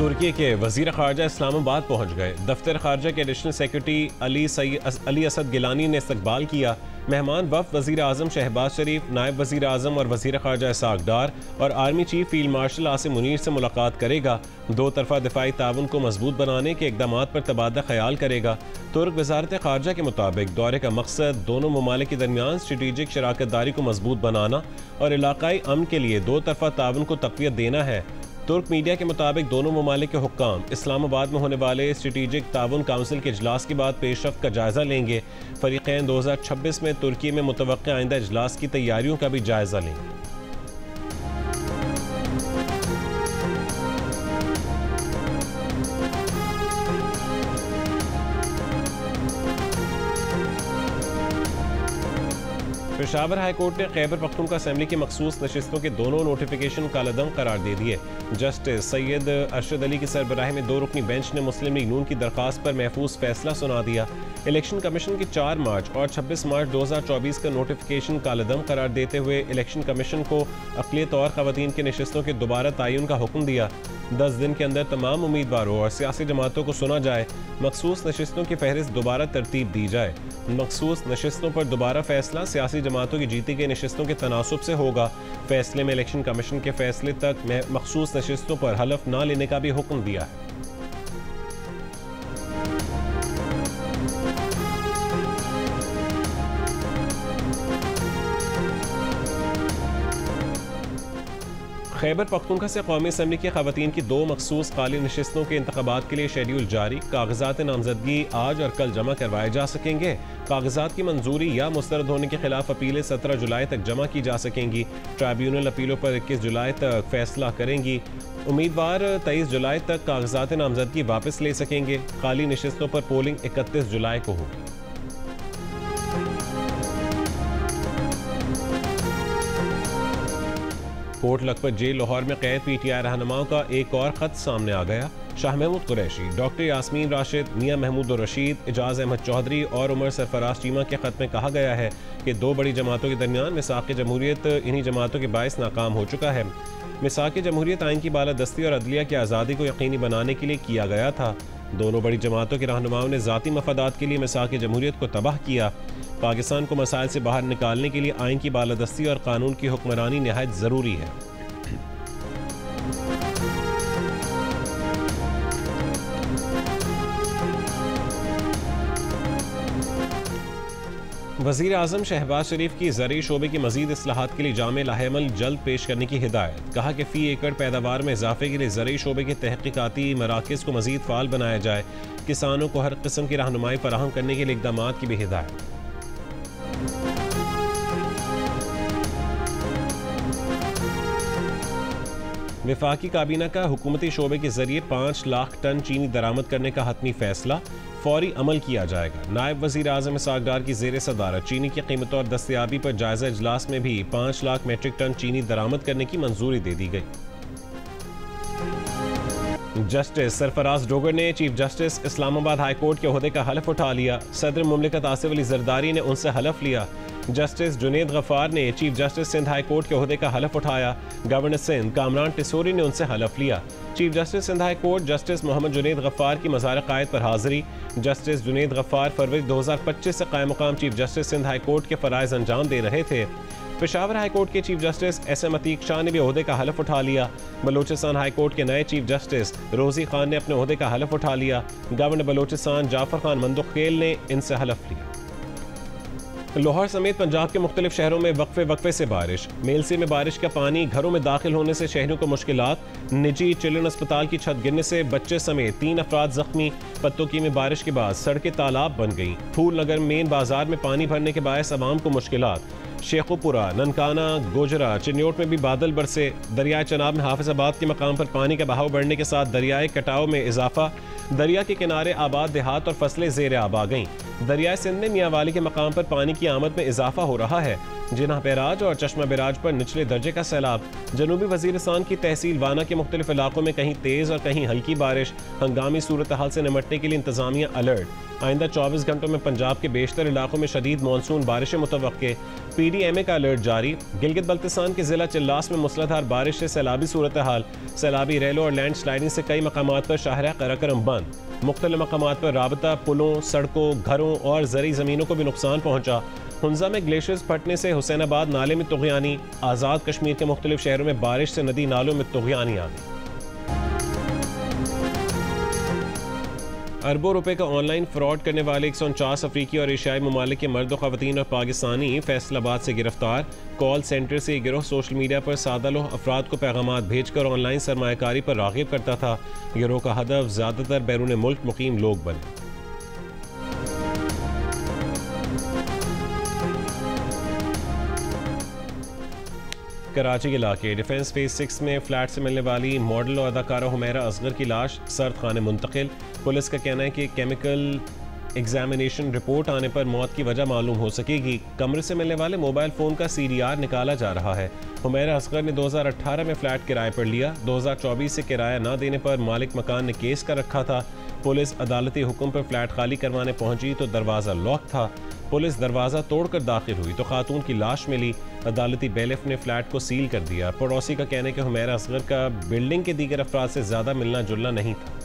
तुर्की के वज़ीर ख़ारजा इस्लामाबाद पहुँच गए। दफ्तर ख़ारजा के additional secretary Ali Asad Gilani ने इस्तकबाल किया। मेहमान वफ़द वज़ीर आज़म शहबाज शरीफ, नायब वज़ीर आज़म और वज़ीर ख़ारजा इसाक डार और army chief field marshal Asim Munir से मुलाकात करेगा। दो तरफ़ा दिफ़ाई ताउन को मजबूत बनाने के इक़दामात पर तबादला ख्याल करेगा। तुर्क वज़ारत ख़ारजा के मुताबिक दौरे का मकसद दोनों ममालिक के दरमियान स्ट्रेटेजिक शराकत दारी को मजबूत बनाना और इलाकाई अमन के लिए दो तरफ़ा ताउन को तक़वियत देना है। तुर्क मीडिया के मुताबिक दोनों ममालिक के हुक्काम इस्लामाबाद में होने वाले स्ट्रेटेजिक ताउन काउंसिल के इजलास के बाद पेशरफ्त का जायजा लेंगे। फरीक़ैन 2026 में तुर्की में मुतवक्किआ आइंदा इजलास की तैयारियों का भी जायजा लेंगे। पेशावर हाई कोर्ट ने खैबर पख्तूनख्वा असेंबली की मखसूस नशिस्तों के दोनों नोटिफिकेशन कालअदम करार दे दिए। जस्टिस सैयद अरशद अली की सरबराही में 2 रुकनी बेंच ने मुस्लिम लीग नून की दरख्वास्त पर महफूज फैसला सुना दिया। इलेक्शन कमीशन की 4 मार्च और 26 मार्च 2024 का नोटिफिकेशन कालअदम करार देते हुए इलेक्शन कमीशन को अक़लियत और ख़वातीन की नशिस्तों के दोबारा तयन का हुक्म दिया। 10 दिन के अंदर तमाम उम्मीदवारों और सियासी जमातों को सुना जाए। मखसूस नशिस्तों की फहरिस्त दोबारा तरतीब दी जाए। मखसूस नशिस्तों पर दोबारा फैसला सियासी जमातों की जीती गई नशिस्तों के तनासुब से होगा। फैसले में इलेक्शन कमीशन के फैसले तक मखसूस नशिस्तों पर हलफ न लेने का भी हुक्म दिया है। खैबर पख्तूनख्वा से कौमी असम्बली की ख़वातीन की 2 मखसूस काली नशिस्तों के इंतख़ाबात के लिए शेड्यूल जारी। कागजात नामजदगी आज और कल जमा करवाए जा सकेंगे। कागजात की मंजूरी या मुस्तरद होने के खिलाफ अपीलें 17 जुलाई तक जमा की जा सकेंगी। ट्राइब्यूनल अपीलों पर 21 जुलाई तक फैसला करेंगी। उम्मीदवार 23 जुलाई तक कागजात नामजदगी वापस ले सकेंगे। खाली नशिस्तों पर पोलिंग 31 जुलाई को होगी। कोट लखपत जेल लाहौर में कैद PTI रहनुमाओं का एक और ख़त सामने आ गया। शाह महमूद कुरैशी, डॉक्टर यास्मीन राशिद, मियां महमूद रशीद, एजाज अहमद चौधरी और उमर सरफराज चीमा के ख़त में कहा गया है कि 2 बड़ी जमातों के दरमियान मिसाक़ जमहूरियत इन्हीं जमातों के बायस नाकाम हो चुका है। मिसाक़ जमहूरियत आइन की बालादस्ती और अदलिया की आज़ादी को यकीनी बनाने के लिए किया गया था। दोनों बड़ी जमातों के रहनुमाओं ने ज़ाती मफादात के लिए मिसाक़ जमहूरियत को तबाह किया। पाकिस्तान को मसाइल से बाहर निकालने के लिए आइन की बालादस्ती और कानून की हुक्मरानी नहायत ज़रूरी है। वज़ीर आज़म शहबाज शरीफ की ज़रई शोबे की मज़ीद इस्लाहात के लिए जामे लाहेमल जल्द पेश करने की हिदायत। कहा कि फ़ी एकड़ पैदावार में इजाफे के लिए ज़रई शोबे के तहक़ीक़ाती मराकज़ को मज़ीद फ़ाल बनाया जाए। किसानों को हर किस्म की रहनुमाई फराहम करने के लिए इक़दामात की भी हिदायत। वफाकी काबीना का हुकूमती शोबे के जरिए 5 लाख टन चीनी दरामद करने का हतमी फैसला, फौरी अमल किया जाएगा। नायब वज़ीर आज़म इसाक डार की ज़ेर सदारत चीनी की कीमतों और दस्तयाबी पर जायज़ा इजलास में भी 5 लाख मेट्रिक टन चीनी दरामद करने की मंजूरी दे दी गई। जस्टिस सरफराज डोगर ने chief justice Islamabad high court के ओहदे का हलफ उठा लिया। सदर मुमलिकत आसिफ अली जरदारी ने उनसे हलफ लिया। जस्टिस जुनेद गफ्फार ने chief justice Sindh high court के ओहदे का हलफ उठाया। गवर्नर सिंध कामरान टिसोरी ने उनसे हलफ लिया। Chief justice Sindh high court justice Mohammad Junaid Ghaffar की मज़ार क़ायद पर हाजिरी। जस्टिस जुनेद गफ्फार फरवरी 2025 से कायम मुकाम chief justice Sindh high court के फ़राइज़ अंजाम दे रहे थे। पेशावर हाई कोर्ट के chief justice SM Ateeq Shah ने भी ओहदे का हलफ उठा लिया। बलूचिस्तान हाई कोर्ट के नए चीफ जस्टिस रोज़ी खान ने अपने ओहदे का हलफ उठा लिया। गवर्नर बलूचिस्तान जाफर खान मंदुखेल ने इनसे हलफ लिया। लाहौर समेत पंजाब के मुख्तलिफ शहरों में वक्फे से बारिश। मेलसी में बारिश का पानी घरों में दाखिल होने से शहरियों को मुश्किलात। निजी चिल्ड्रन अस्पताल की छत गिरने से बच्चे समेत 3 अफराद जख्मी। पत्तोकी में बारिश के बाद सड़कें तालाब बन गई। फूल नगर मेन बाजार में पानी भरने के बायस आवाम को मुश्किलात। शेखुपुरा, ननकाना, गोजरा, चिन्योट में भी बादल बरसे। दरियाए चनाब में हाफिजाबाद के मकाम पर पानी का बहाव बढ़ने के साथ दरियाए कटाव में इजाफा। दरिया के किनारे आबाद देहात और फसलें ज़ेर आब आ गईं। दरियाए सिंध में मियांवाली के मकाम पर पानी की आमद में इजाफा हो रहा है। जिन्ना बैराज और चश्मा बैराज पर निचले दर्जे का सैलाब। जनूबी वजीरिस्तान की तहसील वाना के मुख्तलिफ इलाकों में कहीं तेज़ और कहीं हल्की बारिश। हंगामी सूरत हाल से निमटने के लिए इंतजामिया अलर्ट। आइंदा 24 घंटों में पंजाब के बेशतर इलाकों में शदीद मानसून बारिशें मुतवक्के। PDMA का अलर्ट जारी। गिलगित बल्तिस्तान के जिला चिल्लास में मूसलाधार बारिश से सैलाबी सूरत हाल। सैलाबी रेलों और लैंड स्लाइडिंग से कई मकामात पर शाहराह कराकरम बंद। मुख्तलिफ मकामात पर राबता, पुलों, सड़कों, घरों और ज़री ज़मीनों को भी नुकसान पहुंचा। हुंजा में ग्लेशियर्स फटने से हुसैनाबाद नाले में तुग़यानी। आज़ाद कश्मीर के मुख्तलिफ शहरों में बारिश से नदी नालों में तुग़यानी आ गई। अरबों रुपए का ऑनलाइन फ्रॉड करने वाले 149 अफ्रीकी और एशियाई ममालिक के मर्द, ख़वातीन और पाकिस्तानी फैसलाबाद से गिरफ्तार। कॉल सेंटर से गिरोह सोशल मीडिया पर सादालोह अफराद को पैगामात भेजकर ऑनलाइन सरमायाकारी पर राग़िब करता था। गिरोह का हदफ ज़्यादातर बैरून मुल्क मुकीम लोग बने। कराची के इलाके डिफेंस फेज 6 में फ्लैट से मिलने वाली मॉडल और अदाकारा हुमैरा असगर की लाश सर्द खाने मुंतकिल। पुलिस का कहना है कि केमिकल एग्जामिनेशन रिपोर्ट आने पर मौत की वजह मालूम हो सकेगी। कमरे से मिलने वाले मोबाइल फ़ोन का CDR निकाला जा रहा है। हुमैरा असगर ने 2018 में फ्लैट किराए पर लिया। 2024 से किराया न देने पर मालिक मकान ने केस कर रखा था। पुलिस अदालती हुक्म पर फ्लैट खाली करवाने पहुंची तो दरवाज़ा लॉक था। पुलिस दरवाज़ा तोड़कर दाखिल हुई तो खातून की लाश मिली। अदालती बेलिफ ने फ्लैट को सील कर दिया। पड़ोसी का कहना है कि हुमैरा असगर का बिल्डिंग के दीगर अफराद से ज़्यादा मिलना जुलना नहीं था।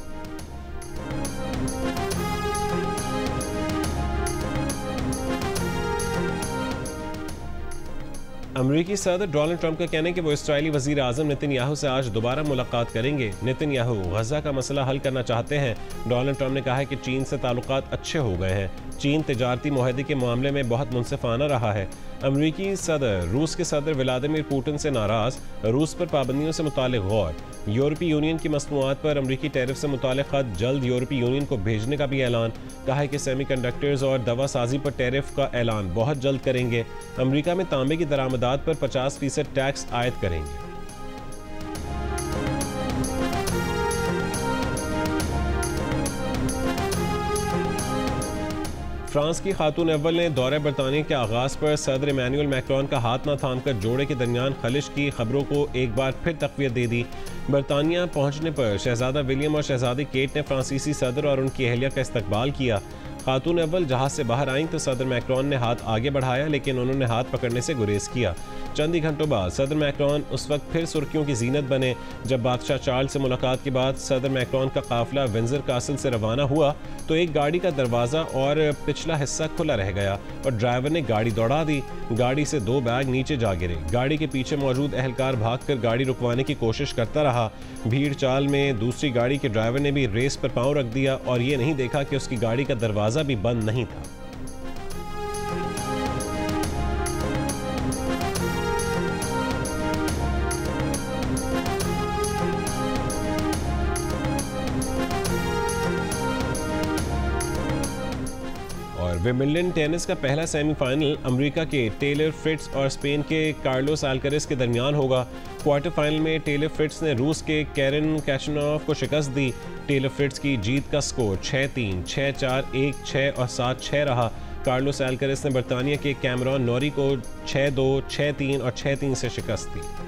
अमरीकी सदर डोनाल्ड ट्रंप का कहना है कि वो इस्राएली वज़ीर आज़म नेतन्याहू से आज दोबारा मुलाकात करेंगे। नेतन्याहू गज़ा का मसला हल करना चाहते हैं। डोनाल्ड ट्रंप ने कहा है कि चीन से ताल्लुकात अच्छे हो गए हैं। चीन तिजारती मुआहदे के मामले में बहुत मुनसिफाना रहा है। अमरीकी सदर रूस के सदर व्लादिमीर पुतिन से नाराज़। रूस पर पाबंदियों से मुतालिक गौर। यूरोपीय यूनियन की मसनूआत पर अमरीकी टैरिफ से मुतालिक खत जल्द यूरोपीय यूनियन को भेजने का भी ऐलान। कहा है कि सेमीकंडक्टर्स और दवा साजी पर टैरिफ का ऐलान बहुत जल्द करेंगे। अमरीका में तांबे की दरामदात पर 50% टैक्स आयद करेंगे। फ्रांस की खातून अव्वल ने दौरे बरतानिया के आगाज़ पर सदर इमैनुअल मैक्रोन का हाथ न थाम कर जोड़े के दरमियान खलिश की खबरों को एक बार फिर तक़वियत दे दी। बरतानिया पहुंचने पर शहजादा विलियम और शहजादी केट ने फ्रांसीसी सदर और उनकी अहलिया का इस्तकबाल किया। खातून अव्वल जहाज से बाहर आईं तो सदर मैक्रोन ने हाथ आगे बढ़ाया, लेकिन उन्होंने हाथ पकड़ने से गुरेज किया। चंद ही घंटों बाद सदर मैक्रोन उस वक्त फिर सुर्खियों की जीनत बने जब बादशाह चार्ल्स से मुलाकात के बाद सदर मैक्रोन का काफिला विंजर कासल से रवाना हुआ तो एक गाड़ी का दरवाज़ा और पिछला हिस्सा खुला रह गया और ड्राइवर ने गाड़ी दौड़ा दी। गाड़ी से 2 बैग नीचे जा गिरे। गाड़ी के पीछे मौजूद एहलकार भागकर गाड़ी रुकवाने की कोशिश करता रहा। भीड़ चाल में दूसरी गाड़ी के ड्राइवर ने भी रेस पर पांव रख दिया और ये नहीं देखा कि उसकी गाड़ी का दरवाज़ा भी बंद नहीं था। और विंबलडन टेनिस का पहला सेमीफाइनल अमेरिका के टेलर फ्रिट्ज और स्पेन के कार्लोस अल्कारेज के दरमियान होगा। क्वार्टर फाइनल में टेलर फ्रिट्ज ने रूस के कैरन कैशनोव को शिकस्त दी। टेलर फ्रिट्ज की जीत का स्कोर 6-3, 6-4, 1-6 और 7-6 रहा। कार्लोस अल्कारेज ने बरतानिया के कैमरॉन नोरी को 6-2, 6-3 और 6-3 से शिकस्त दी।